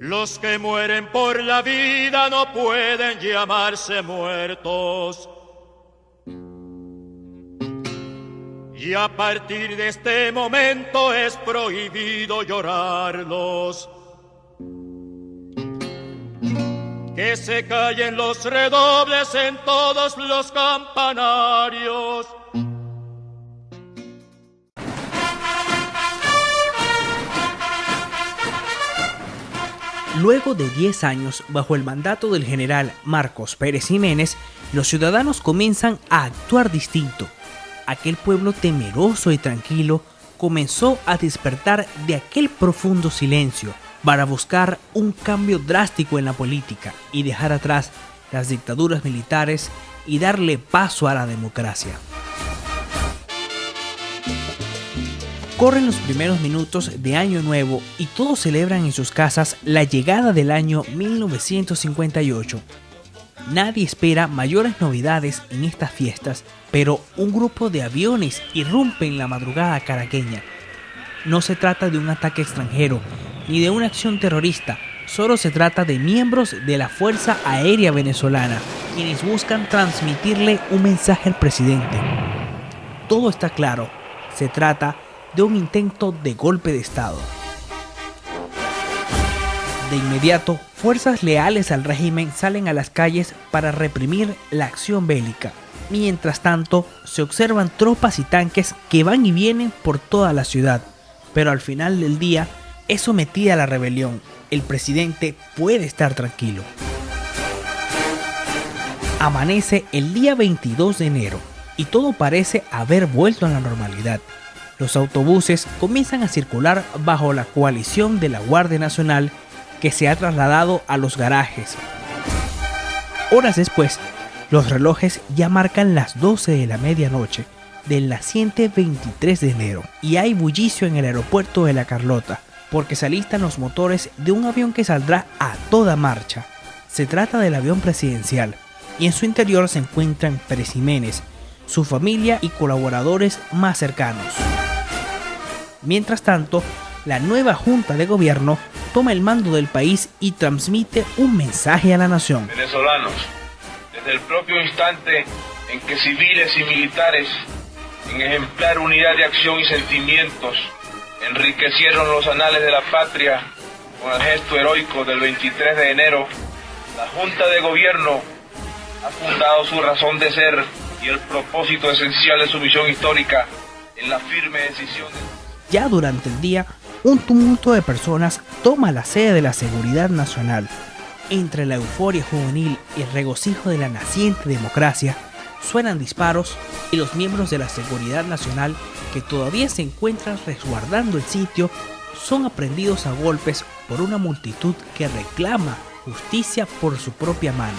Los que mueren por la vida no pueden llamarse muertos. Y a partir de este momento es prohibido llorarlos. Que se callen los redobles en todos los campanarios. Luego de 10 años, bajo el mandato del general Marcos Pérez Jiménez, los ciudadanos comienzan a actuar distinto. Aquel pueblo temeroso y tranquilo comenzó a despertar de aquel profundo silencio para buscar un cambio drástico en la política y dejar atrás las dictaduras militares y darle paso a la democracia. Corren los primeros minutos de Año Nuevo y todos celebran en sus casas la llegada del año 1958. Nadie espera mayores novedades en estas fiestas, pero un grupo de aviones irrumpe en la madrugada caraqueña. No se trata de un ataque extranjero ni de una acción terrorista, solo se trata de miembros de la Fuerza Aérea Venezolana, quienes buscan transmitirle un mensaje al presidente. Todo está claro, se trata de un intento de golpe de Estado. De inmediato, fuerzas leales al régimen salen a las calles para reprimir la acción bélica. Mientras tanto, se observan tropas y tanques que van y vienen por toda la ciudad, pero al final del día es sometida a la rebelión. El presidente puede estar tranquilo. Amanece el día 22 de enero y todo parece haber vuelto a la normalidad. Los autobuses comienzan a circular bajo la coalición de la Guardia Nacional, que se ha trasladado a los garajes. Horas después, los relojes ya marcan las 12 de la medianoche del naciente 23 de enero y hay bullicio en el aeropuerto de La Carlota, porque se alistan los motores de un avión que saldrá a toda marcha. Se trata del avión presidencial y en su interior se encuentran Pérez Jiménez, su familia y colaboradores más cercanos. Mientras tanto, la nueva Junta de Gobierno toma el mando del país y transmite un mensaje a la nación. Venezolanos, desde el propio instante en que civiles y militares, en ejemplar unidad de acción y sentimientos, enriquecieron los anales de la patria con el gesto heroico del 23 de enero, la Junta de Gobierno ha fundado su razón de ser y el propósito esencial de su misión histórica en la firme decisión de... Ya durante el día, un tumulto de personas toma la sede de la Seguridad Nacional. Entre la euforia juvenil y el regocijo de la naciente democracia, suenan disparos y los miembros de la Seguridad Nacional, que todavía se encuentran resguardando el sitio, son aprehendidos a golpes por una multitud que reclama justicia por su propia mano.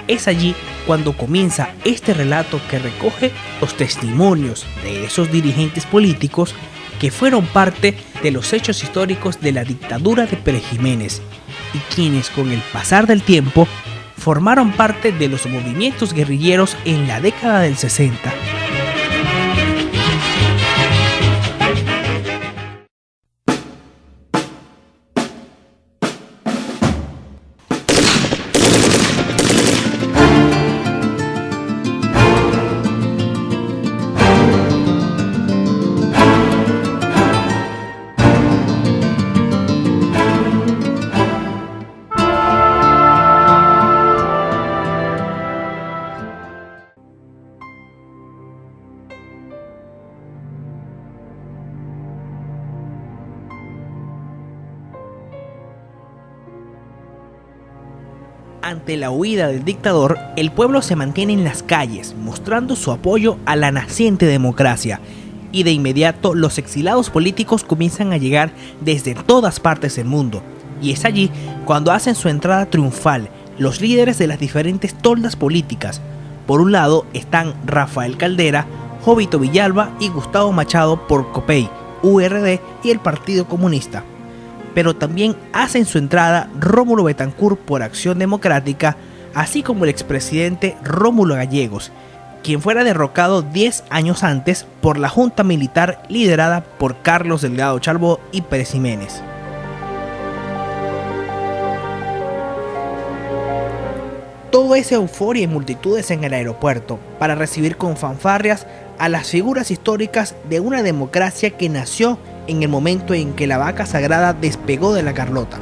Es allí cuando comienza este relato que recoge los testimonios de esos dirigentes políticos que fueron parte de los hechos históricos de la dictadura de Pérez Jiménez y quienes con el pasar del tiempo formaron parte de los movimientos guerrilleros en la década del 60. Ante la huida del dictador, el pueblo se mantiene en las calles, mostrando su apoyo a la naciente democracia. Y de inmediato los exilados políticos comienzan a llegar desde todas partes del mundo. Y es allí cuando hacen su entrada triunfal los líderes de las diferentes toldas políticas. Por un lado están Rafael Caldera, Jovito Villalba y Gustavo Machado por COPEI, URD y el Partido Comunista. Pero también hacen su entrada Rómulo Betancourt por Acción Democrática, así como el expresidente Rómulo Gallegos, quien fuera derrocado 10 años antes por la junta militar liderada por Carlos Delgado Chalbaud y Pérez Jiménez. Todo es euforia y multitudes en el aeropuerto para recibir con fanfarrias a las figuras históricas de una democracia que nació en el momento en que la vaca sagrada despegó de la Carlota.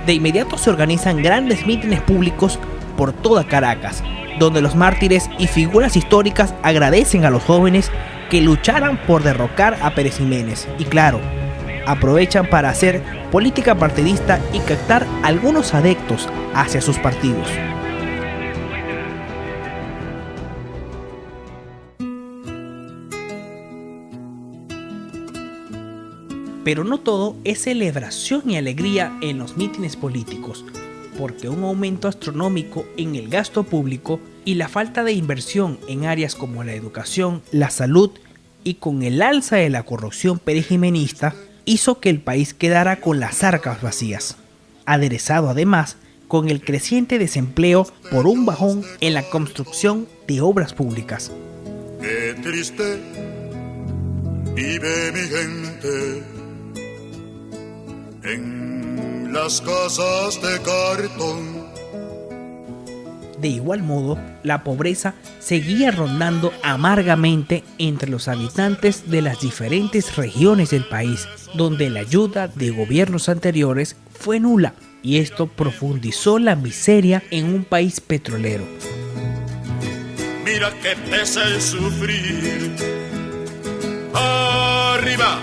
De inmediato se organizan grandes mítines públicos por toda Caracas, donde los mártires y figuras históricas agradecen a los jóvenes que lucharan por derrocar a Pérez Jiménez y, claro, aprovechan para hacer política partidista y captar algunos adeptos hacia sus partidos. Pero no todo es celebración y alegría en los mítines políticos, porque un aumento astronómico en el gasto público y la falta de inversión en áreas como la educación, la salud y con el alza de la corrupción perejimenista hizo que el país quedara con las arcas vacías, aderezado además con el creciente desempleo por un bajón en la construcción de obras públicas. Qué triste vive mi gente en las casas de cartón. De igual modo, la pobreza seguía rondando amargamente entre los habitantes de las diferentes regiones del país, donde la ayuda de gobiernos anteriores fue nula, y esto profundizó la miseria en un país petrolero. Mira que pesa el sufrir. Arriba,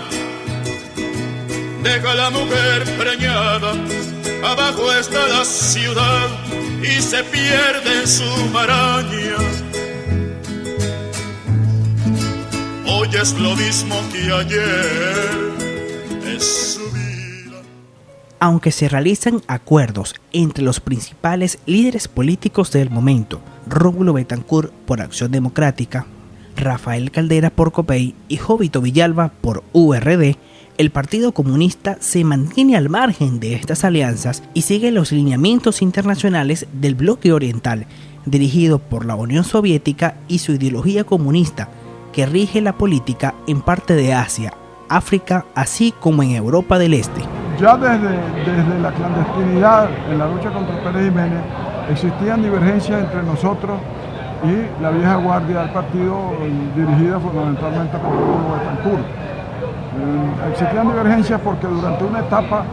deja la mujer preñada, abajo está la ciudad y se pierde en su maraña. Hoy es lo mismo que ayer, es su vida. Aunque se realizan acuerdos entre los principales líderes políticos del momento, Rómulo Betancourt por Acción Democrática, Rafael Caldera por COPEI y Jovito Villalba por URD, el Partido Comunista se mantiene al margen de estas alianzas y sigue los lineamientos internacionales del bloque oriental, dirigido por la Unión Soviética y su ideología comunista, que rige la política en parte de Asia, África, así como en Europa del Este. Ya desde la clandestinidad en la lucha contra Pérez Jiménez existían divergencias entre nosotros y la vieja guardia del partido, dirigida fundamentalmente por Rómulo Betancourt. Existían divergencias porque durante una etapa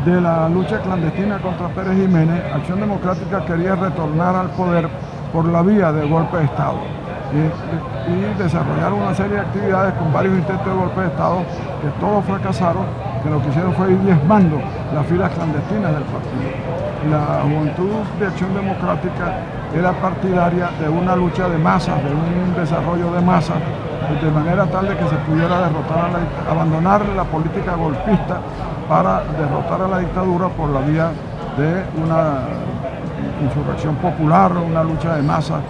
de la lucha clandestina contra Pérez Jiménez, Acción Democrática quería retornar al poder por la vía del golpe de Estado y desarrollar una serie de actividades con varios intentos de golpe de Estado que todos fracasaron, que lo que hicieron fue ir diezmando las filas clandestinas del partido. La juventud de Acción Democrática era partidaria de una lucha de masas, de un desarrollo de masas, de manera tal de que se pudiera abandonar la política golpista para derrotar a la dictadura por la vía de una insurrección popular, una lucha de masas.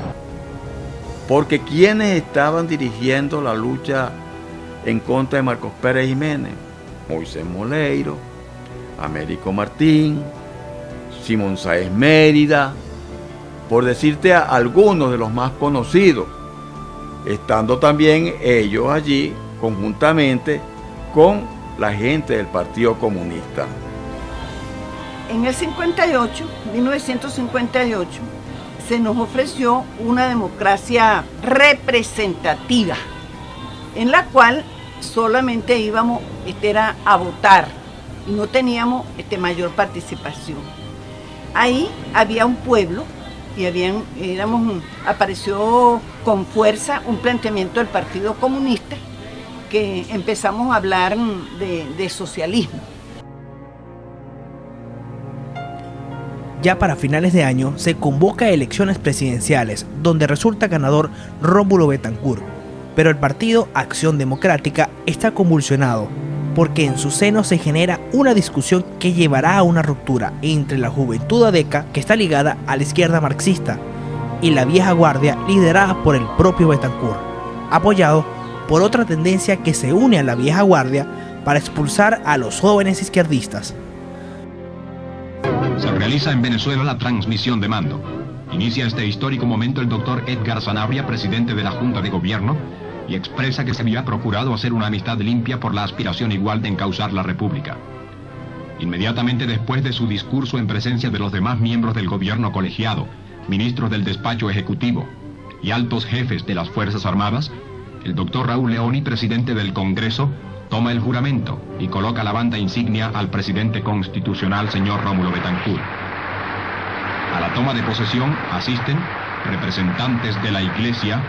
Porque quienes estaban dirigiendo la lucha en contra de Marcos Pérez Jiménez, Moisés Moleiro, Américo Martín, Simón Sáez Mérida, por decirte a algunos de los más conocidos, estando también ellos allí conjuntamente con la gente del Partido Comunista. En el 1958, se nos ofreció una democracia representativa, en la cual solamente íbamos a votar y no teníamos mayor participación. Ahí había un pueblo y apareció con fuerza un planteamiento del Partido Comunista que empezamos a hablar de socialismo. Ya para finales de año se convoca elecciones presidenciales, donde resulta ganador Rómulo Betancourt, pero el partido Acción Democrática está convulsionado, porque en su seno se genera una discusión que llevará a una ruptura entre la juventud adeca, que está ligada a la izquierda marxista, y la vieja guardia liderada por el propio Betancourt, apoyado por otra tendencia que se une a la vieja guardia para expulsar a los jóvenes izquierdistas. Se realiza en Venezuela la transmisión de mando. Inicia este histórico momento el doctor Edgar Sanabria, presidente de la Junta de Gobierno, y expresa que se había procurado hacer una amistad limpia por la aspiración igual de encauzar la República. Inmediatamente después de su discurso en presencia de los demás miembros del gobierno colegiado, ministros del despacho ejecutivo y altos jefes de las Fuerzas Armadas, el doctor Raúl Leoni, presidente del Congreso, toma el juramento y coloca la banda insignia al presidente constitucional, señor Rómulo Betancourt. A la toma de posesión asisten representantes de la Iglesia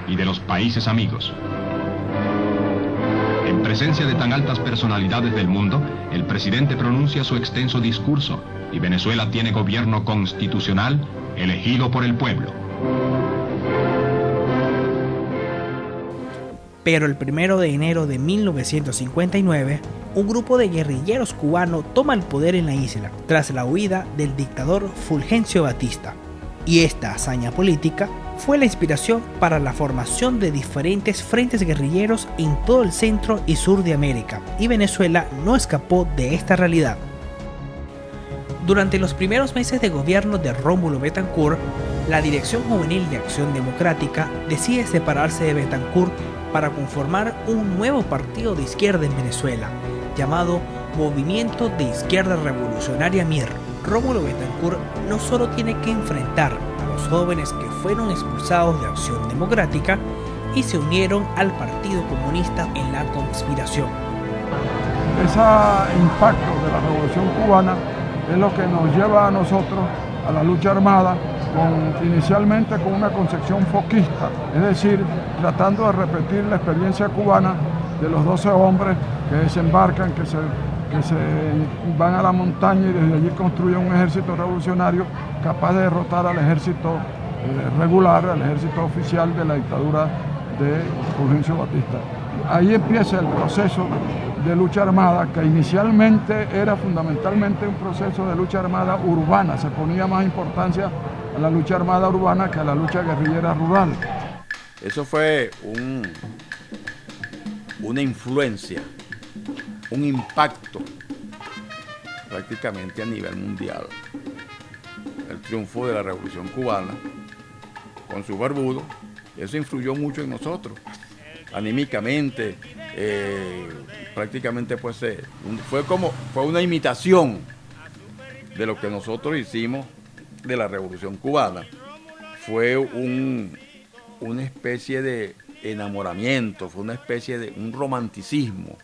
y de los países amigos. En presencia de tan altas personalidades del mundo, el presidente pronuncia su extenso discurso y Venezuela tiene gobierno constitucional elegido por el pueblo. Pero el 1 de enero de 1959, un grupo de guerrilleros cubanos toma el poder en la isla tras la huida del dictador Fulgencio Batista. Y esta hazaña política fue la inspiración para la formación de diferentes frentes guerrilleros en todo el centro y sur de América, y Venezuela no escapó de esta realidad. Durante los primeros meses de gobierno de Rómulo Betancourt, la Dirección Juvenil de Acción Democrática decide separarse de Betancourt para conformar un nuevo partido de izquierda en Venezuela, llamado Movimiento de Izquierda Revolucionaria MIR. Rómulo Betancourt no solo tiene que enfrentar a los jóvenes que fueron expulsados de Acción Democrática y se unieron al Partido Comunista en la conspiración. Ese impacto de la Revolución Cubana es lo que nos lleva a nosotros a la lucha armada, inicialmente con una concepción foquista, es decir, tratando de repetir la experiencia cubana de los 12 hombres que desembarcan, que se van a la montaña y desde allí construyen un ejército revolucionario capaz de derrotar al ejército regular, al ejército oficial de la dictadura de Fulgencio Batista. Ahí empieza el proceso de lucha armada, que inicialmente era fundamentalmente un proceso de lucha armada urbana, se ponía más importancia a la lucha armada urbana que a la lucha guerrillera rural. Eso fue una influencia, un impacto prácticamente a nivel mundial. El triunfo de la Revolución Cubana con su barbudo, eso influyó mucho en nosotros, anímicamente, prácticamente pues, fue una imitación de lo que nosotros hicimos de la Revolución Cubana. Fue una especie de enamoramiento, fue una especie de un romanticismo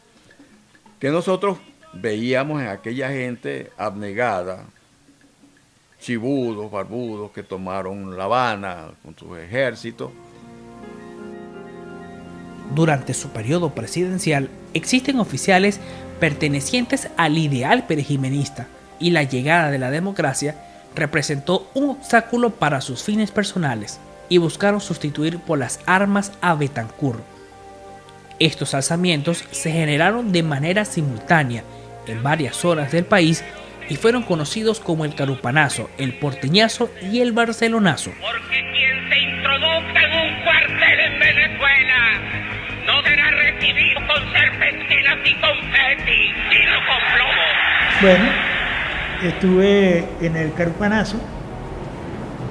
que nosotros veíamos en aquella gente abnegada, chibudos, barbudos, que tomaron La Habana con sus ejércitos. Durante su periodo presidencial existen oficiales pertenecientes al ideal perejimenista, y la llegada de la democracia representó un obstáculo para sus fines personales y buscaron sustituir por las armas a Betancourt. Estos alzamientos se generaron de manera simultánea en varias zonas del país y fueron conocidos como el carupanazo, el porteñazo y el barcelonazo. Porque quien se introduzca en un cuartel en Venezuela no será recibido con serpentinas y confeti, sino con plomo. Bueno, estuve en el carupanazo,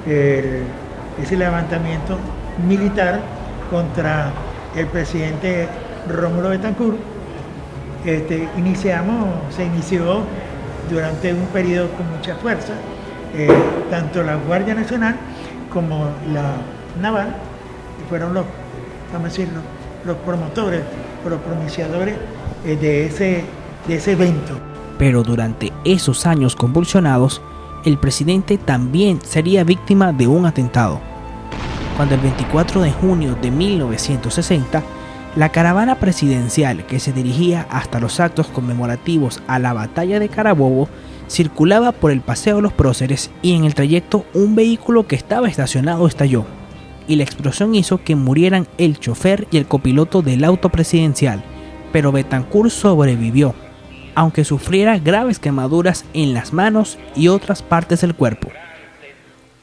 ese levantamiento militar contra el presidente Rómulo Betancourt. Se inició durante un periodo con mucha fuerza, tanto la Guardia Nacional como la Naval fueron los promotores, los propiciadores de ese evento. Pero durante esos años convulsionados, el presidente también sería víctima de un atentado. Cuando el 24 de junio de 1960, la caravana presidencial que se dirigía hasta los actos conmemorativos a la batalla de Carabobo circulaba por el Paseo de los Próceres y en el trayecto un vehículo que estaba estacionado estalló, y la explosión hizo que murieran el chofer y el copiloto del auto presidencial, pero Betancourt sobrevivió, aunque sufriera graves quemaduras en las manos y otras partes del cuerpo.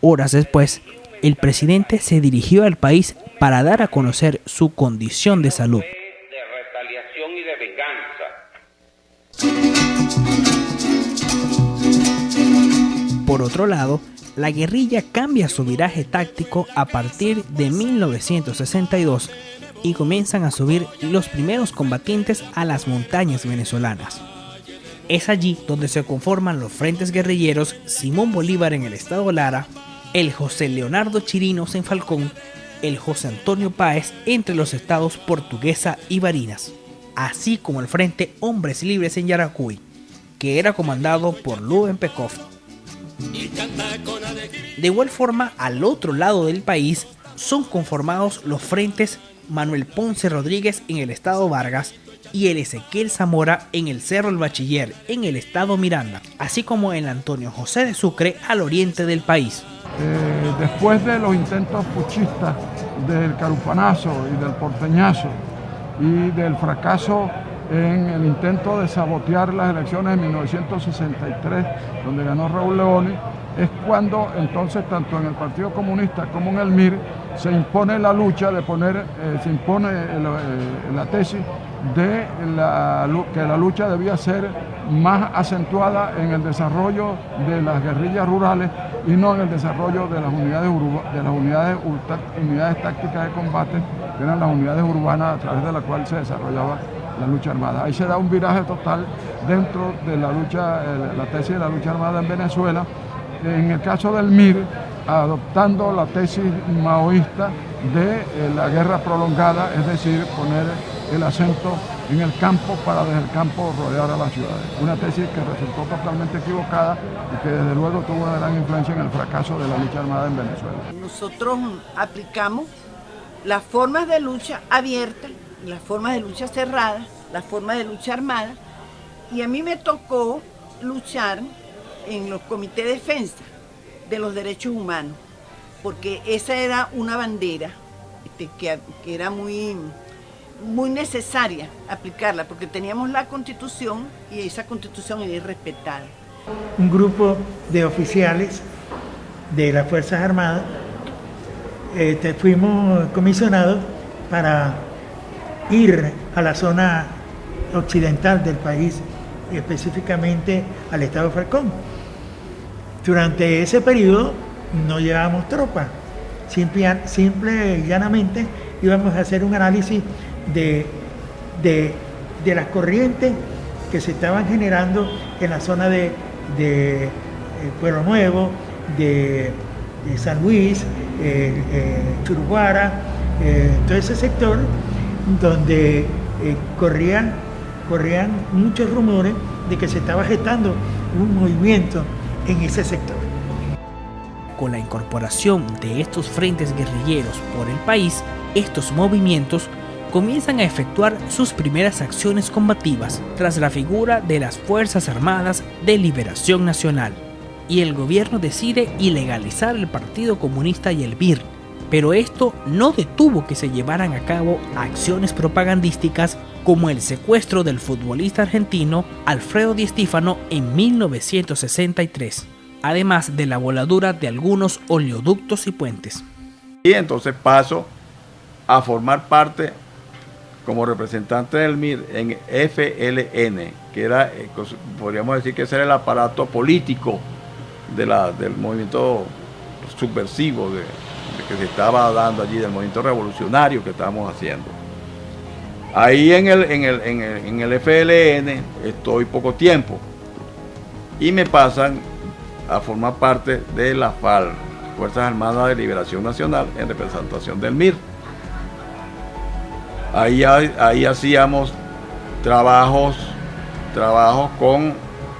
Horas después, el presidente se dirigió al país para dar a conocer su condición de salud. De retaliación y de venganza. otro lado, la guerrilla cambia su viraje táctico a partir de 1962 y comienzan a subir los primeros combatientes a las montañas venezolanas. Es allí donde se conforman los frentes guerrilleros Simón Bolívar en el estado Lara, el José Leonardo Chirinos en Falcón, el José Antonio Páez entre los estados Portuguesa y Barinas, así como el Frente Hombres Libres en Yaracuy, que era comandado por Lubin Pekov. De igual forma, al otro lado del país son conformados los frentes Manuel Ponce Rodríguez en el estado Vargas y el Ezequiel Zamora en el Cerro El Bachiller en el estado Miranda, así como el Antonio José de Sucre al oriente del país. Después de los intentos puchistas del Carupanazo y del Porteñazo y del fracaso en el intento de sabotear las elecciones de 1963, donde ganó Raúl Leoni, es cuando entonces tanto en el Partido Comunista como en el MIR se impone la lucha de se impone la tesis de que la lucha debía ser más acentuada en el desarrollo de las guerrillas rurales y no en el desarrollo de las unidades tácticas de combate, que eran las unidades urbanas a través de las cuales se desarrollaba la lucha armada. Ahí se da un viraje total dentro de la lucha, la tesis de la lucha armada en Venezuela. En el caso del MIR, adoptando la tesis maoísta de la guerra prolongada, es decir, poner el acento en el campo para desde el campo rodear a las ciudades. Una tesis que resultó totalmente equivocada y que desde luego tuvo una gran influencia en el fracaso de la lucha armada en Venezuela. Nosotros aplicamos las formas de lucha abierta, las formas de lucha cerrada, las formas de lucha armada, y a mí me tocó luchar en los comités de defensa de los derechos humanos, porque esa era una bandera que era muy necesaria aplicarla, porque teníamos la Constitución y esa Constitución era irrespetada. Un grupo de oficiales de las Fuerzas Armadas fuimos comisionados para ir a la zona occidental del país, específicamente al estado Falcón. Durante ese periodo no llevábamos tropas, simple y llanamente íbamos a hacer un análisis de las corrientes que se estaban generando en la zona de Pueblo Nuevo, de San Luis, Churuguara, todo ese sector donde corrían muchos rumores de que se estaba gestando un movimiento en ese sector. Con la incorporación de estos frentes guerrilleros por el país, estos movimientos comienzan a efectuar sus primeras acciones combativas tras la figura de las Fuerzas Armadas de Liberación Nacional, y el gobierno decide ilegalizar el Partido Comunista y el MIR, pero esto no detuvo que se llevaran a cabo acciones propagandísticas como el secuestro del futbolista argentino Alfredo Di Stéfano en 1963, además de la voladura de algunos oleoductos y puentes. Y entonces paso a formar parte como representante del MIR en FLN, que era, podríamos decir que ese era el aparato político del movimiento subversivo que se estaba dando allí, del movimiento revolucionario que estábamos haciendo. Ahí en el FLN estoy poco tiempo y me pasan a formar parte de la FAL, Fuerzas Armadas de Liberación Nacional, en representación del MIR. Ahí hacíamos trabajos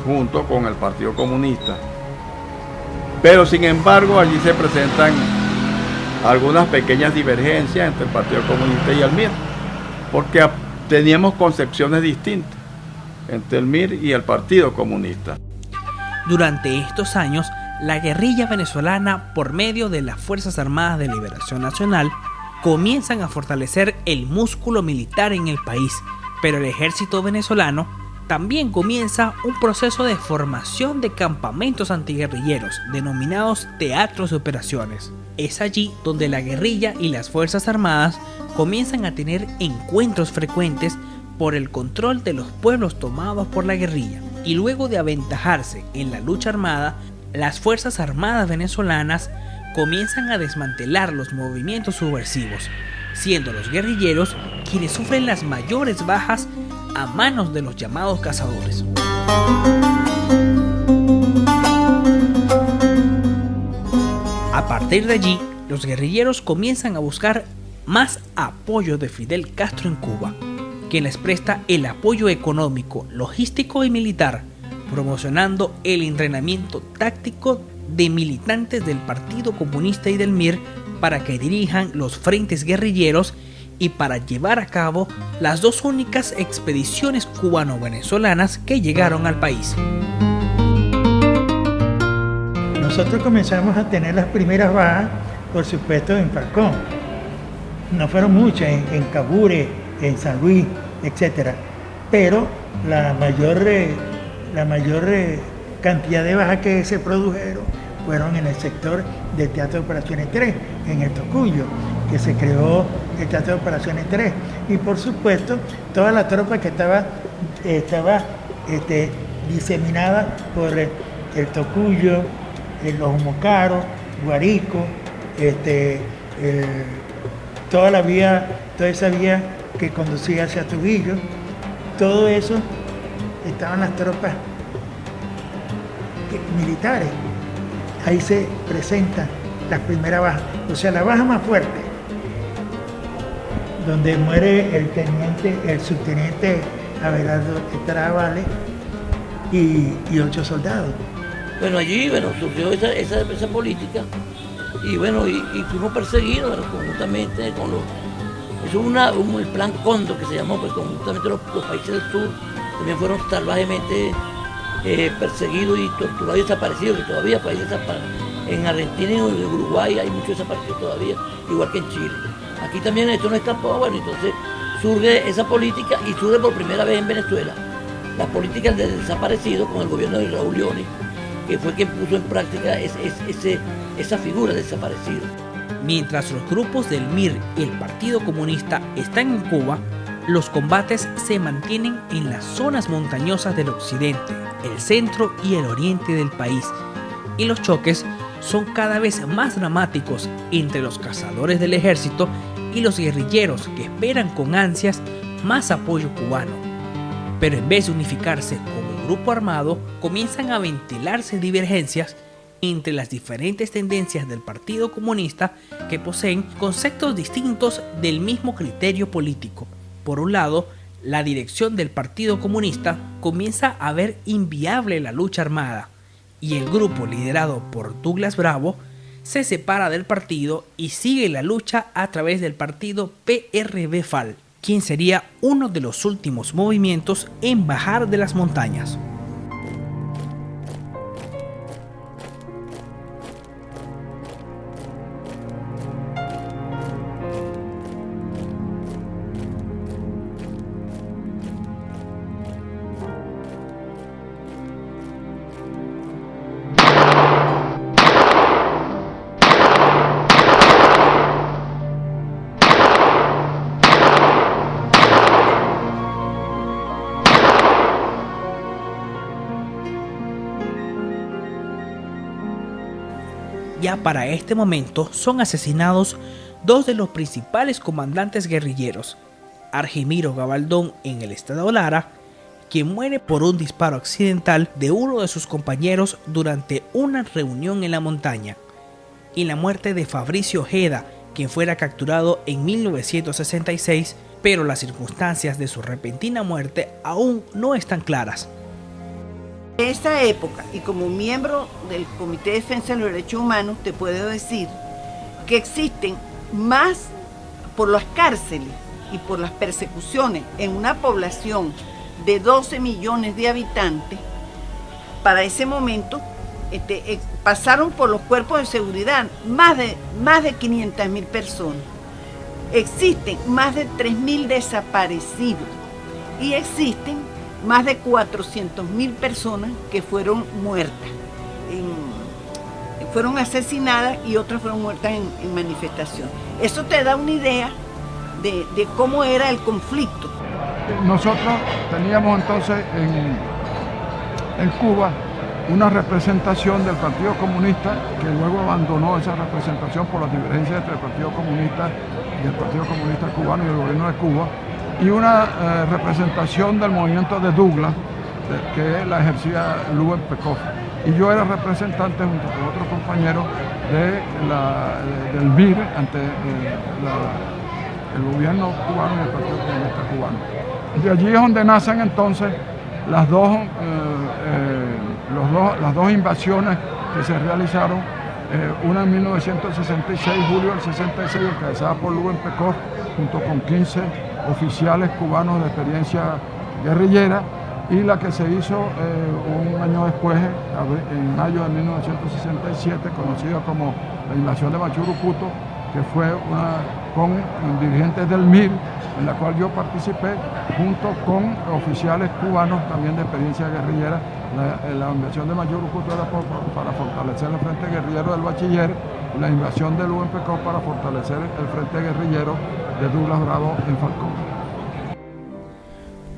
junto con el Partido Comunista. Pero sin embargo allí se presentan algunas pequeñas divergencias entre el Partido Comunista y el MIR, porque teníamos concepciones distintas entre el MIR y el Partido Comunista. Durante estos años, la guerrilla venezolana, por medio de las Fuerzas Armadas de Liberación Nacional, comienzan a fortalecer el músculo militar en el país, pero el ejército venezolano también comienza un proceso de formación de campamentos antiguerrilleros, denominados teatros de operaciones. Es allí donde la guerrilla y las Fuerzas Armadas comienzan a tener encuentros frecuentes por el control de los pueblos tomados por la guerrilla, y luego de aventajarse en la lucha armada, las Fuerzas Armadas venezolanas comienzan a desmantelar los movimientos subversivos, siendo los guerrilleros quienes sufren las mayores bajas a manos de los llamados cazadores. A partir de allí, los guerrilleros comienzan a buscar más apoyo de Fidel Castro en Cuba, quien les presta el apoyo económico, logístico y militar, promocionando el entrenamiento táctico de militantes del Partido Comunista y del MIR para que dirijan los frentes guerrilleros y para llevar a cabo las dos únicas expediciones cubano-venezolanas que llegaron al país. Nosotros comenzamos a tener las primeras bajas, por supuesto, en Falcón. No fueron muchas, en Cabure, en San Luis, etc. Pero la mayor cantidad de bajas que se produjeron fueron en el sector del Teatro de Operaciones 3, en el Tocuyo, que se creó el Teatro de Operaciones 3. Y por supuesto, toda la tropa que estaba diseminada por el Tocuyo, los Humocaros, Guarico, toda esa vía que conducía hacia Trujillo, todo eso estaban las tropas militares. Ahí se presentan las primeras bajas, o sea, la baja más fuerte, donde muere el subteniente Abelardo Estrada y 8 soldados. Bueno, allí surgió esa política y fuimos perseguidos conjuntamente con los... Eso es el plan Cóndor que se llamó, pues conjuntamente los países del sur también fueron salvajemente perseguidos y torturados y desaparecidos, que todavía pues, en Argentina y en Uruguay hay muchos desaparecidos todavía, igual que en Chile. Aquí también esto no está poco, bueno, entonces surge esa política y surge por primera vez en Venezuela la política del desaparecido con el gobierno de Raúl Leónez, que fue quien puso en práctica esa figura de desaparecido. Mientras los grupos del MIR y el Partido Comunista están en Cuba, los combates se mantienen en las zonas montañosas del occidente, el centro y el oriente del país, y los choques son cada vez más dramáticos entre los cazadores del ejército y los guerrilleros que esperan con ansias más apoyo cubano. Pero en vez de unificarse como un grupo armado, comienzan a ventilarse divergencias entre las diferentes tendencias del Partido Comunista que poseen conceptos distintos del mismo criterio político. Por un lado, la dirección del Partido Comunista comienza a ver inviable la lucha armada y el grupo liderado por Douglas Bravo se separa del partido y sigue la lucha a través del partido PRB-FAL, quien sería uno de los últimos movimientos en bajar de las montañas. Ya para este momento son asesinados dos de los principales comandantes guerrilleros, Argimiro Gabaldón en el estado Lara, quien muere por un disparo accidental de uno de sus compañeros durante una reunión en la montaña, y la muerte de Fabricio Ojeda, quien fuera capturado en 1966, pero las circunstancias de su repentina muerte aún no están claras. En esa época, y como miembro del Comité de Defensa de los Derechos Humanos, te puedo decir que existen más por las cárceles y por las persecuciones en una población de 12 millones de habitantes. Para ese momento pasaron por los cuerpos de seguridad más de 500.000 personas. Existen más de 3.000 desaparecidos y existen más de 400.000 personas que fueron muertas, fueron asesinadas y otras fueron muertas en manifestación. Eso te da una idea de cómo era el conflicto. Nosotros teníamos entonces en Cuba una representación del Partido Comunista, que luego abandonó esa representación por las diferencias entre el Partido Comunista y el Partido Comunista cubano y el gobierno de Cuba, y una representación del movimiento de Douglas, que la ejercía Luen Pecoff. Y yo era representante junto con otros compañeros del MIR ante el gobierno cubano y el Partido Comunista cubano. De allí es donde nacen entonces las dos invasiones que se realizaron, una en 1966, julio del 66, encabezada por Luen Pecoff, junto con 15 oficiales cubanos de experiencia guerrillera, y la que se hizo un año después, en mayo de 1967, conocida como la invasión de Machurucuto, que fue con dirigentes del MIR, en la cual yo participé junto con oficiales cubanos también de experiencia guerrillera. La invasión de Machurucuto era para fortalecer el frente guerrillero del Bachiller, y la invasión del UNPK para fortalecer el frente guerrillero de Douglas Bravo en Falcón.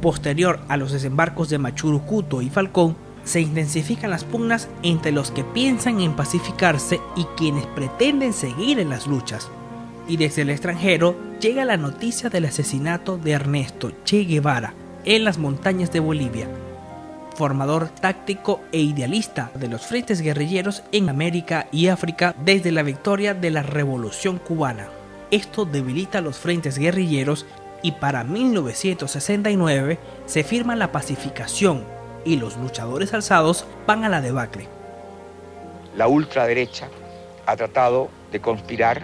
Posterior a los desembarcos de Machurucuto y Falcón, se intensifican las pugnas entre los que piensan en pacificarse y quienes pretenden seguir en las luchas. Y desde el extranjero llega la noticia del asesinato de Ernesto Che Guevara en las montañas de Bolivia, formador táctico e idealista de los frentes guerrilleros en América y África desde la victoria de la Revolución Cubana. Esto debilita los frentes guerrilleros y para 1969 se firma la pacificación y los luchadores alzados van a la debacle. La ultraderecha ha tratado de conspirar,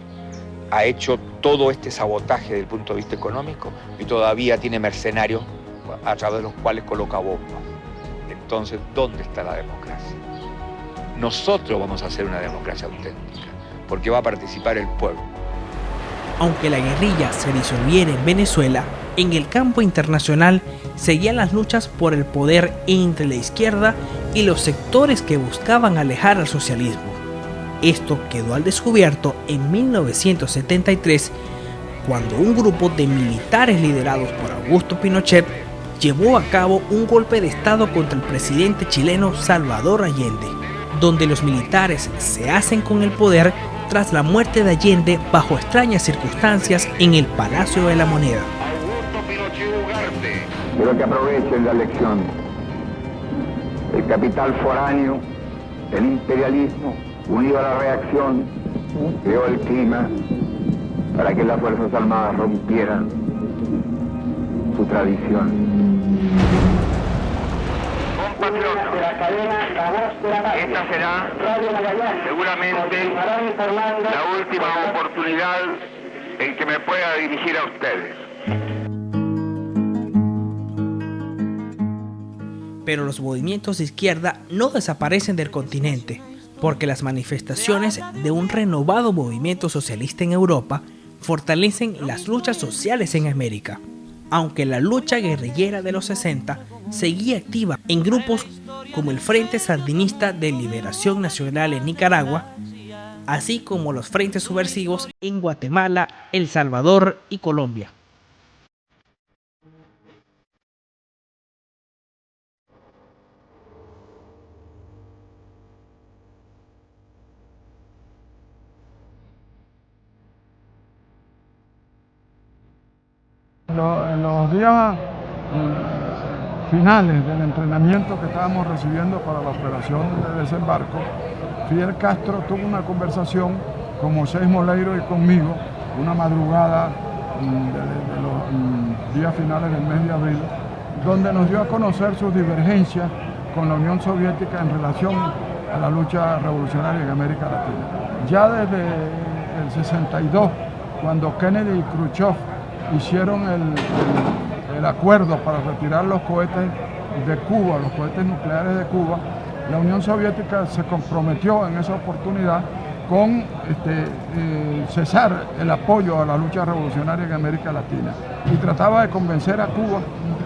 ha hecho todo este sabotaje desde el punto de vista económico y todavía tiene mercenarios a través de los cuales coloca bombas. Entonces, ¿dónde está la democracia? Nosotros vamos a hacer una democracia auténtica, porque va a participar el pueblo. Aunque la guerrilla se disolviera en Venezuela, en el campo internacional seguían las luchas por el poder entre la izquierda y los sectores que buscaban alejar al socialismo. Esto quedó al descubierto en 1973, cuando un grupo de militares liderados por Augusto Pinochet llevó a cabo un golpe de estado contra el presidente chileno Salvador Allende, donde los militares se hacen con el poder tras la muerte de Allende bajo extrañas circunstancias en el Palacio de la Moneda. Quiero que aprovechen la lección. El capital foráneo, el imperialismo, unido a la reacción, creó el clima para que las Fuerzas Armadas rompieran su tradición. Esta será seguramente la última oportunidad en que me pueda dirigir a ustedes. Pero los movimientos de izquierda no desaparecen del continente, porque las manifestaciones de un renovado movimiento socialista en Europa fortalecen las luchas sociales en América. Aunque la lucha guerrillera de los 60 seguía activa en grupos como el Frente Sandinista de Liberación Nacional en Nicaragua, así como los frentes subversivos en Guatemala, El Salvador y Colombia. En los días finales del entrenamiento que estábamos recibiendo para la operación de desembarco, Fidel Castro tuvo una conversación con Moisés Moleiro y conmigo, una madrugada de los días finales del mes de abril, donde nos dio a conocer sus divergencias con la Unión Soviética en relación a la lucha revolucionaria en América Latina. Ya desde el 62, cuando Kennedy y Khrushchev hicieron el acuerdo para retirar los cohetes de Cuba, los cohetes nucleares de Cuba, la Unión Soviética se comprometió en esa oportunidad con cesar el apoyo a la lucha revolucionaria en América Latina y trataba de convencer a Cuba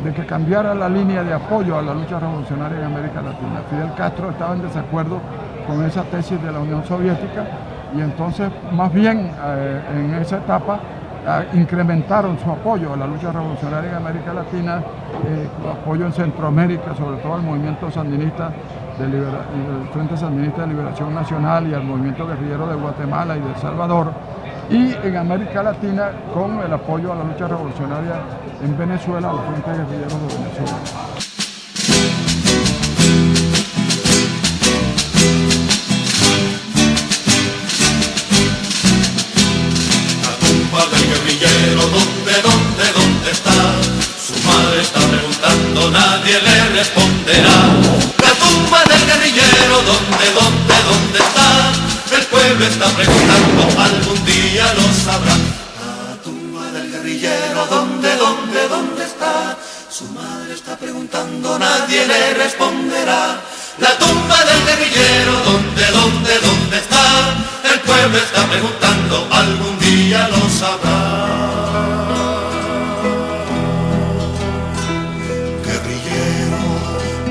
de que cambiara la línea de apoyo a la lucha revolucionaria en América Latina. Fidel Castro estaba en desacuerdo con esa tesis de la Unión Soviética y entonces más bien en esa etapa incrementaron su apoyo a la lucha revolucionaria en América Latina, su apoyo en Centroamérica, sobre todo al movimiento sandinista el Frente Sandinista de Liberación Nacional y al Movimiento Guerrillero de Guatemala y de El Salvador, y en América Latina con el apoyo a la lucha revolucionaria en Venezuela, a los frentes guerrilleros de Venezuela. Del guerrillero, ¿dónde está? Su madre está preguntando, nadie le responderá. La tumba del guerrillero, ¿dónde está? El pueblo está preguntando, algún día lo sabrá. La tumba del guerrillero, ¿dónde está? Su madre está preguntando, nadie le responderá. La tumba del guerrillero, ¿dónde está? El pueblo está preguntando, algún día lo sabrá. Guerrillero,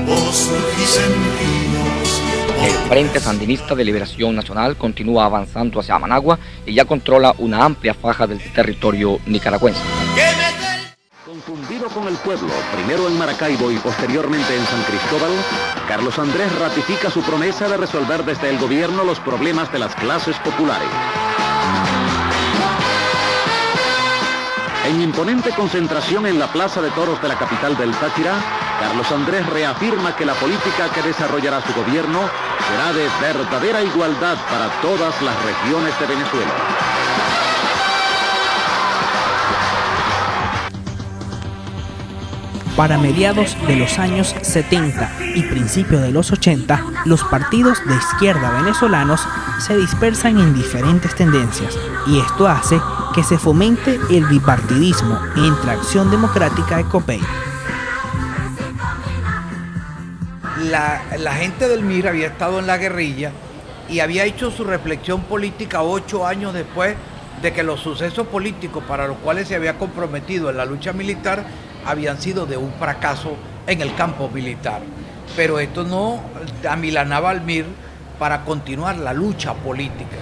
vos surgís en ríos. El Frente Sandinista de Liberación Nacional continúa avanzando hacia Managua y ya controla una amplia faja del territorio nicaragüense. Confundido con el pueblo, primero en Maracaibo y posteriormente en San Cristóbal, Carlos Andrés ratifica su promesa de resolver desde el gobierno los problemas de las clases populares. En imponente concentración en la Plaza de Toros de la capital del Táchira, Carlos Andrés reafirma que la política que desarrollará su gobierno será de verdadera igualdad para todas las regiones de Venezuela. Para mediados de los años 70 y principios de los 80, los partidos de izquierda venezolanos se dispersan en diferentes tendencias, y esto hace que se fomente el bipartidismo entre Acción Democrática y COPEI. La gente del MIR había estado en la guerrilla y había hecho su reflexión política 8 años después de que los sucesos políticos para los cuales se había comprometido en la lucha militar habían sido de un fracaso en el campo militar. Pero esto no amilanaba al MIR para continuar la lucha política.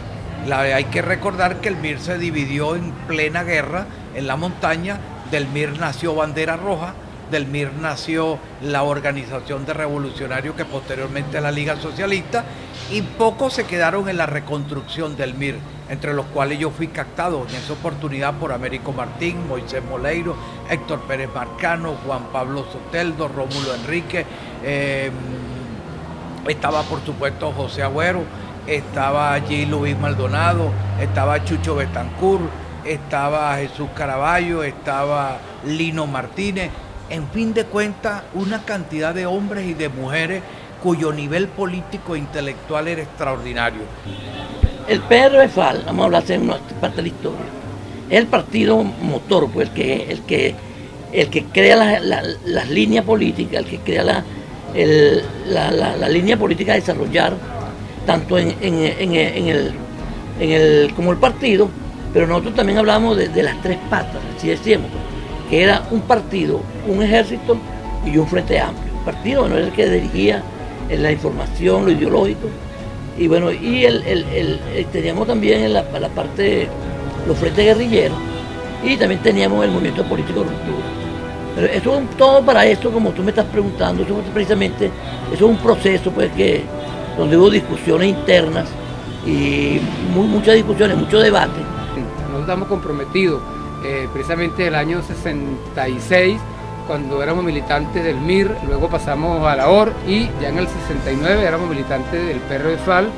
Hay que recordar que el MIR se dividió en plena guerra en la montaña. Del MIR nació Bandera Roja, del MIR nació la Organización de Revolucionarios, que posteriormente la Liga Socialista, y pocos se quedaron en la reconstrucción del MIR, entre los cuales yo fui captado en esa oportunidad por Américo Martín, Moisés Moleiro, Héctor Pérez Marcano, Juan Pablo Soteldo, Rómulo Enrique, estaba por supuesto José Agüero, estaba allí Luis Maldonado, estaba Chucho Betancur, estaba Jesús Caraballo, estaba Lino Martínez. En fin de cuentas, una cantidad de hombres y de mujeres cuyo nivel político e intelectual era extraordinario. El PRFAL, vamos a hablar de una parte de la historia, es el partido motor, pues el que crea las líneas políticas, el que crea la línea política a desarrollar, tanto como el partido, pero nosotros también hablamos de las tres patas, así decíamos, que era un partido, un ejército y un frente amplio. El partido no era el que dirigía la información, lo ideológico, y bueno, y teníamos también en la parte los frentes guerrilleros, y también teníamos el movimiento político de ruptura. Pero eso es todo para esto, como tú me estás preguntando, eso precisamente, eso es un proceso pues donde hubo discusiones internas y muchas discusiones, mucho debate. Nosotros estamos comprometidos precisamente en el año 66, cuando éramos militantes del MIR, luego pasamos a la OR y ya en el 69 éramos militantes del PRFAL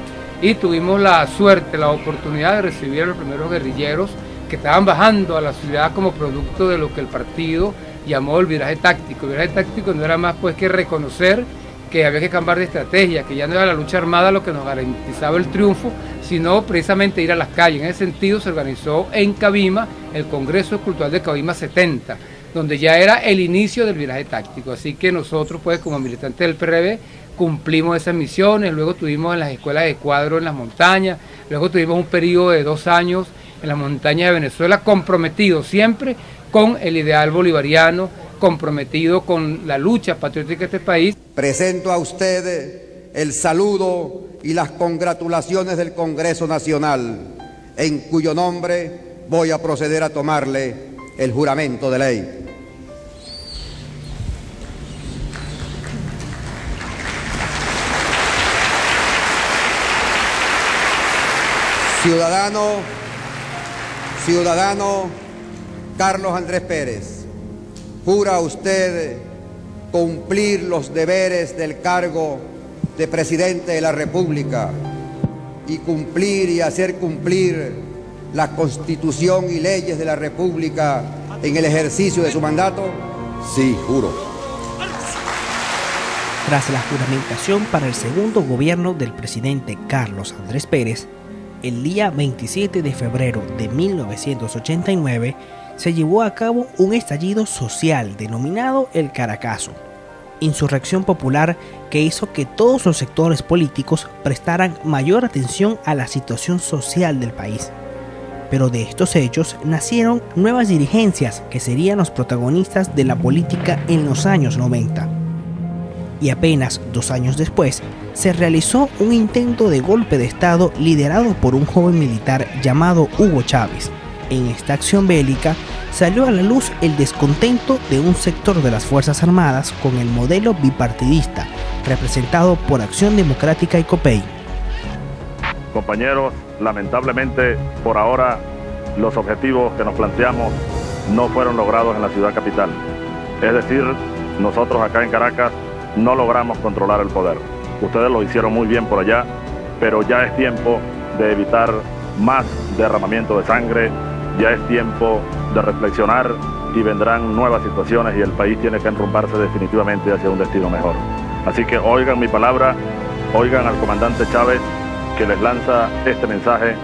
y tuvimos la suerte, la oportunidad de recibir a los primeros guerrilleros que estaban bajando a la ciudad como producto de lo que el partido llamó el viraje táctico. El viraje táctico no era más pues que reconocer que había que cambiar de estrategia, que ya no era la lucha armada lo que nos garantizaba el triunfo, sino precisamente ir a las calles. En ese sentido se organizó en Cabima el Congreso Cultural de Cabima 70, donde ya era el inicio del viraje táctico. Así que nosotros pues como militantes del PRB cumplimos esas misiones, luego tuvimos en las escuelas de cuadro en las montañas, luego tuvimos un periodo de 2 años en las montañas de Venezuela, comprometidos siempre con el ideal bolivariano, comprometido con la lucha patriótica de este país. Presento a ustedes el saludo y las congratulaciones del Congreso Nacional, en cuyo nombre voy a proceder a tomarle el juramento de ley. Ciudadano Carlos Andrés Pérez, ¿jura usted cumplir los deberes del cargo de presidente de la República y cumplir y hacer cumplir la Constitución y leyes de la República en el ejercicio de su mandato? Sí, juro. Tras la juramentación para el segundo gobierno del presidente Carlos Andrés Pérez, el día 27 de febrero de 1989 se llevó a cabo un estallido social denominado el Caracazo, insurrección popular que hizo que todos los sectores políticos prestaran mayor atención a la situación social del país. Pero de estos hechos nacieron nuevas dirigencias que serían los protagonistas de la política en los años 90. Y apenas 2 años después, se realizó un intento de golpe de Estado liderado por un joven militar llamado Hugo Chávez. En esta acción bélica salió a la luz el descontento de un sector de las Fuerzas Armadas con el modelo bipartidista, representado por Acción Democrática y COPEI. Compañeros, lamentablemente, por ahora, los objetivos que nos planteamos no fueron logrados en la ciudad capital. Es decir, nosotros acá en Caracas no logramos controlar el poder. Ustedes lo hicieron muy bien por allá, pero ya es tiempo de evitar más derramamiento de sangre, ya es tiempo de reflexionar y vendrán nuevas situaciones y el país tiene que enrumbarse definitivamente hacia un destino mejor. Así que oigan mi palabra, oigan al comandante Chávez que les lanza este mensaje.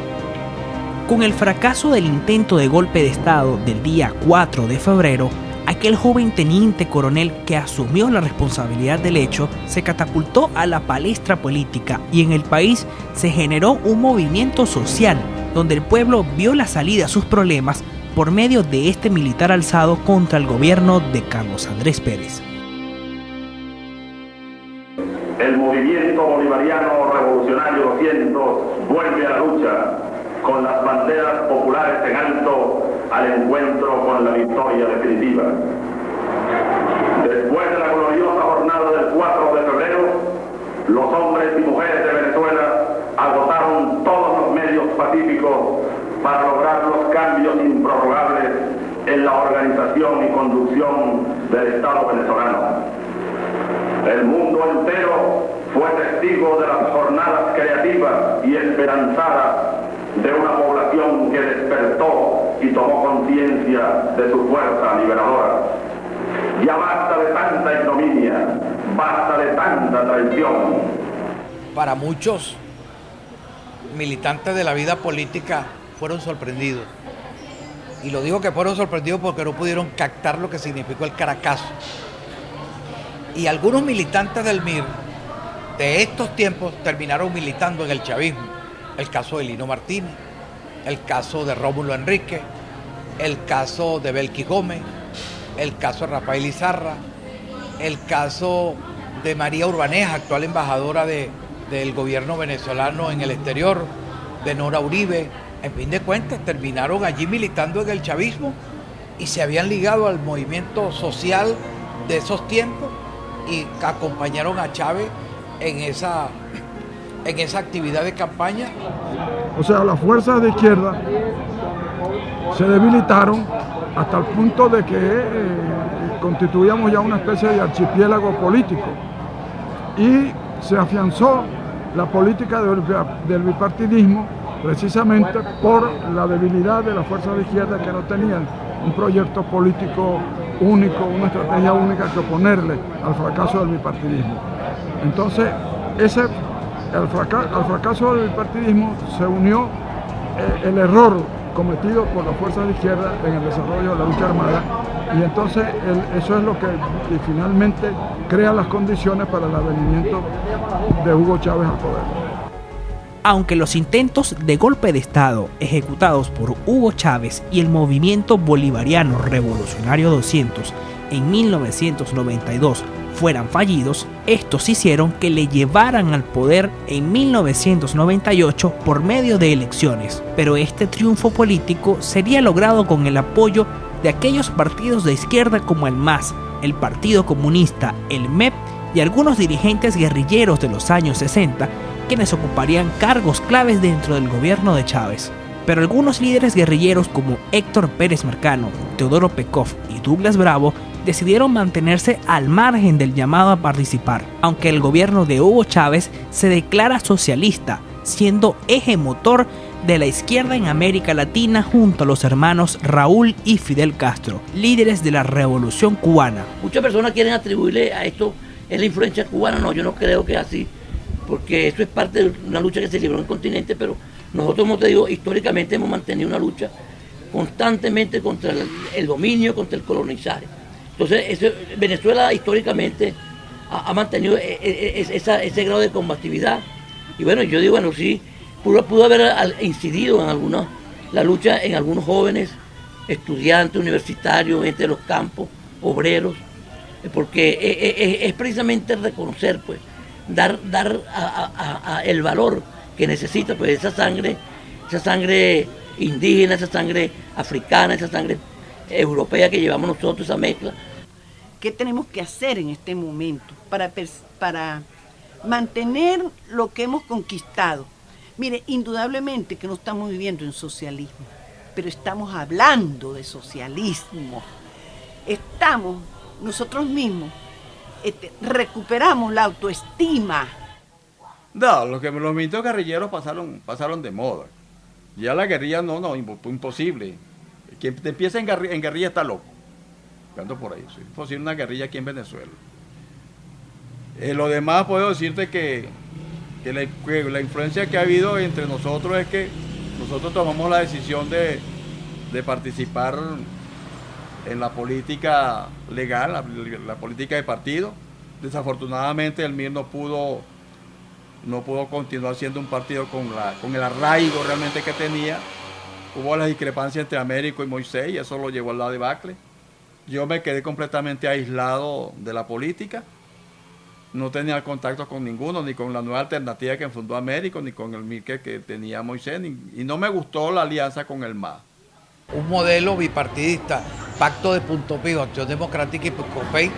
Con el fracaso del intento de golpe de Estado del día 4 de febrero, aquel joven teniente coronel que asumió la responsabilidad del hecho se catapultó a la palestra política y en el país se generó un movimiento social donde el pueblo vio la salida a sus problemas por medio de este militar alzado contra el gobierno de Carlos Andrés Pérez. El movimiento bolivariano revolucionario 200 vuelve a la lucha con las banderas populares en alto al encuentro con la victoria definitiva. Después de la gloriosa jornada del 4 de febrero, los hombres y mujeres de Venezuela agotaron todos los medios pacíficos para lograr los cambios improrrogables en la organización y conducción del Estado venezolano. El mundo entero fue testigo de las jornadas creativas y esperanzadas de una población que despertó y tomó conciencia de su fuerza liberadora. Ya basta de tanta ignominia, basta de tanta traición. Para muchos militantes de la vida política fueron sorprendidos. Y lo digo que fueron sorprendidos porque no pudieron captar lo que significó el Caracazo. Y algunos militantes del MIR de estos tiempos terminaron militando en el chavismo. El caso de Lino Martínez, el caso de Rómulo Enrique, el caso de Belkis Gómez, el caso de Rafael Izarra, el caso de María Urbaneja, actual embajadora del gobierno venezolano en el exterior, de Nora Uribe. En fin de cuentas, terminaron allí militando en el chavismo y se habían ligado al movimiento social de esos tiempos y acompañaron a Chávez en esa actividad de campaña. O sea, las fuerzas de izquierda se debilitaron hasta el punto de que constituíamos ya una especie de archipiélago político y se afianzó la política del bipartidismo precisamente por la debilidad de las fuerzas de izquierda que no tenían un proyecto político único, una estrategia única que oponerle al fracaso del bipartidismo. Entonces, al fracaso del bipartidismo se unió el error cometido por las fuerzas de izquierda en el desarrollo de la lucha armada y entonces eso es lo que finalmente crea las condiciones para el advenimiento de Hugo Chávez al poder. Aunque los intentos de golpe de Estado ejecutados por Hugo Chávez y el movimiento bolivariano revolucionario 200 en 1992 fueran fallidos, estos hicieron que le llevaran al poder en 1998 por medio de elecciones, pero este triunfo político sería logrado con el apoyo de aquellos partidos de izquierda como el MAS, el Partido Comunista, el MEP y algunos dirigentes guerrilleros de los años 60 quienes ocuparían cargos claves dentro del gobierno de Chávez. Pero algunos líderes guerrilleros como Héctor Pérez Marcano, Teodoro Pekov y Douglas Bravo decidieron mantenerse al margen del llamado a participar, aunque el gobierno de Hugo Chávez se declara socialista, siendo eje motor de la izquierda en América Latina junto a los hermanos Raúl y Fidel Castro, líderes de la Revolución Cubana. Muchas personas quieren atribuirle a esto es la influencia cubana. No, yo no creo que es así, porque eso es parte de una lucha que se libró en el continente, pero nosotros, como te digo, históricamente hemos mantenido una lucha constantemente contra el dominio, contra el colonizaje. Entonces, Venezuela históricamente ha mantenido ese grado de combatividad. Y bueno, yo digo, bueno, sí, pudo haber incidido en la lucha en algunos jóvenes, estudiantes, universitarios, gente de los campos, obreros, porque es precisamente reconocer, pues, dar el valor que necesita, pues, esa sangre indígena, esa sangre africana, esa sangre europea que llevamos nosotros, esa mezcla. ¿Qué tenemos que hacer en este momento para mantener lo que hemos conquistado? Mire, indudablemente que no estamos viviendo en socialismo, pero estamos hablando de socialismo. Nosotros mismos recuperamos la autoestima. No, los movimientos guerrilleros pasaron de moda. Ya la guerrilla no, imposible. Quien empieza en guerrilla está loco. Ando por ahí, es imposible una guerrilla aquí en Venezuela. Lo demás puedo decirte que la influencia que ha habido entre nosotros es que nosotros tomamos la decisión de participar en la política legal, la política de partido. Desafortunadamente el MIR no pudo continuar siendo un partido con el arraigo realmente que tenía. Hubo las discrepancias entre Américo y Moisés y eso lo llevó a la debacle. Yo me quedé completamente aislado de la política. No tenía contacto con ninguno, ni con la nueva alternativa que fundó Américo, ni con el MIR que tenía Moisés, y no me gustó la alianza con el MAS. Un modelo bipartidista, Pacto de Punto Fijo, Acción Democrática y COPEI,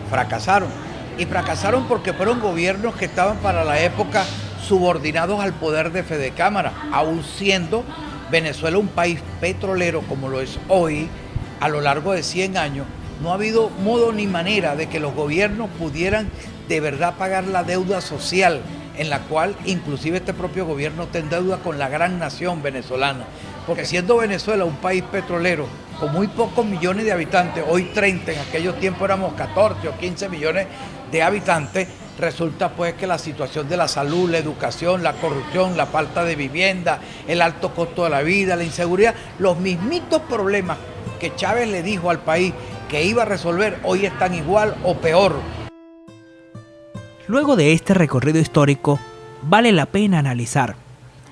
fracasaron. Y fracasaron porque fueron gobiernos que estaban para la época subordinados al poder de Fedecámara, aún siendo Venezuela un país petrolero como lo es hoy. A lo largo de 100 años no ha habido modo ni manera de que los gobiernos pudieran de verdad pagar la deuda social en la cual inclusive este propio gobierno está en deuda con la gran nación venezolana. Porque siendo Venezuela un país petrolero con muy pocos millones de habitantes, hoy 30, en aquellos tiempos éramos 14 o 15 millones de habitantes, resulta pues que la situación de la salud, la educación, la corrupción, la falta de vivienda, el alto costo de la vida, la inseguridad, los mismitos problemas que Chávez le dijo al país que iba a resolver, hoy están igual o peor. Luego de este recorrido histórico, vale la pena analizar.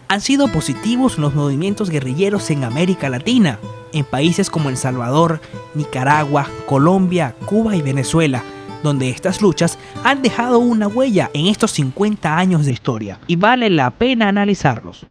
Han sido positivos los movimientos guerrilleros en América Latina, en países como El Salvador, Nicaragua, Colombia, Cuba y Venezuela, donde estas luchas han dejado una huella en estos 50 años de historia, y vale la pena analizarlos.